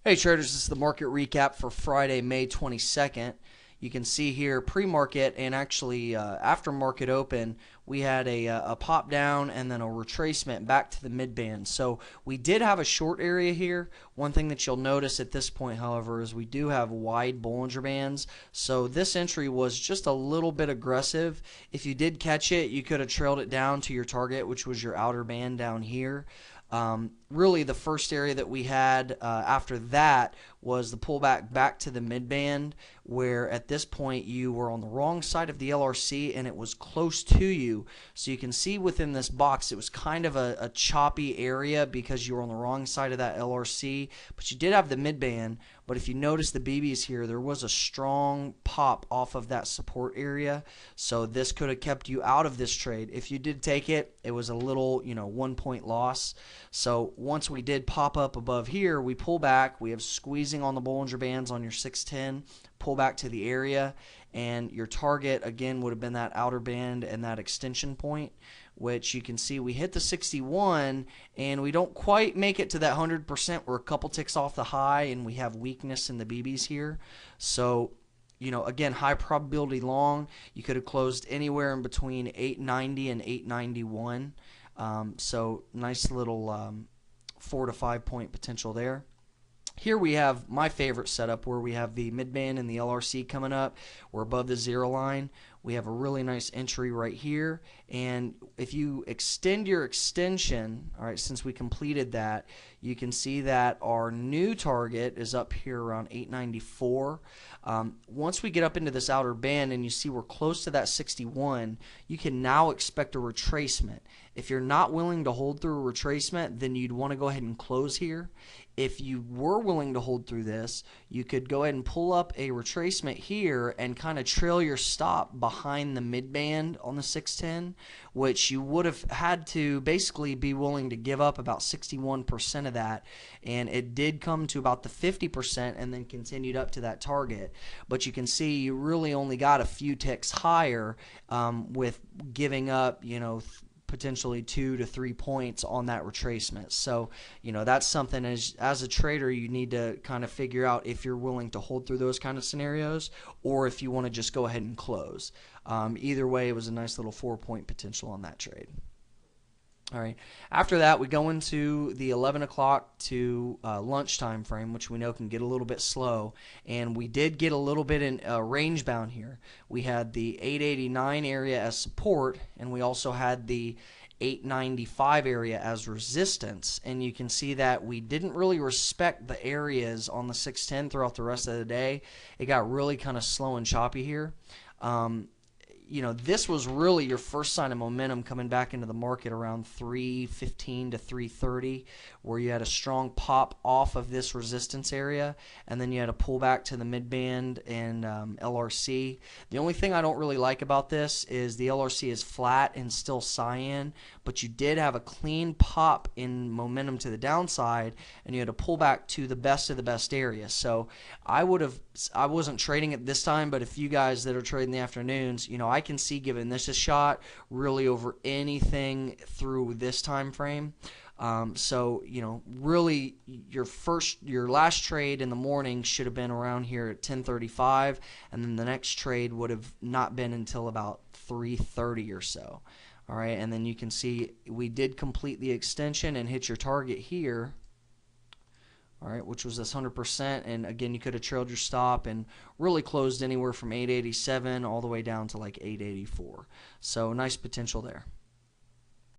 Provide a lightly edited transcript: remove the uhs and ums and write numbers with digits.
Hey traders, this is the market recap for Friday, May 22nd. You can see here pre-market and actually after market open, we had a pop down and then a retracement back to the mid-band. So we did have a short area here. One thing that you'll notice at this point, however, is we do have wide Bollinger Bands. So this entry was just a little bit aggressive. If you did catch it, you could have trailed it down to your target, which was your outer band down here. Really, the first area that we had after that was the pullback back to the mid-band, where at this point you were on the wrong side of the LRC and it was close to you. So you can see within this box it was kind of a choppy area because you were on the wrong side of that LRC, but you did have the mid-band. But if you notice the BBs here, there was a strong pop off of that support area, so this could have kept you out of this trade. If you did take it, it was a little 1-point loss. So once we did pop up above here, we pull back. We have squeezing on the Bollinger Bands on your 610, pull back to the area, and your target again would have been that outer band and that extension point, which you can see we hit the 61 and we don't quite make it to that 100%. We're a couple ticks off the high and we have weakness in the BBs here. So again, high probability long. You could have closed anywhere in between 890 and 891. So nice little 4 to 5 point potential there. Here we have my favorite setup where we have the mid-band and the LRC coming up. We're above the zero line. We have a really nice entry right here. And if you extend your extension, all right, since we completed that, you can see that our new target is up here around 894. Once we get up into this outer band and you see we're close to that 61, you can now expect a retracement. If you're not willing to hold through a retracement, then you'd want to go ahead and close here. If you were willing to hold through this, you could go ahead and pull up a retracement here and kind of trail your stop behind the mid-band on the 610, which you would have had to basically be willing to give up about 61% of that, and it did come to about the 50% and then continued up to that target. But you can see you really only got a few ticks higher with giving up, potentially 2 to 3 points on that retracement. So that's something as a trader you need to kind of figure out if you're willing to hold through those kind of scenarios or if you want to just go ahead and close. Either way, it was a nice little 4-point potential on that trade. All right. After that, we go into the 11 o'clock to lunch time frame, which we know can get a little bit slow. And we did get a little bit in range bound here. We had the 889 area as support, and we also had the 895 area as resistance. And you can see that we didn't really respect the areas on the 610 throughout the rest of the day. It got really kind of slow and choppy here. This was really your first sign of momentum coming back into the market around 315 to 330, where you had a strong pop off of this resistance area, and then you had a pullback to the mid-band and LRC. The only thing I don't really like about this is the LRC is flat and still cyan, but you did have a clean pop in momentum to the downside, and you had a pullback to the best of the best area. So I wasn't trading it this time, but if you guys that are trading the afternoons, I can see giving this a shot really over anything through this time frame. So really your last trade in the morning should have been around here at 10:35, and then the next trade would have not been until about 3:30 or so. All right, and then you can see we did complete the extension and hit your target here. All right, which was this 100%, and again, you could have trailed your stop and really closed anywhere from 887 all the way down to like 884. So nice potential there.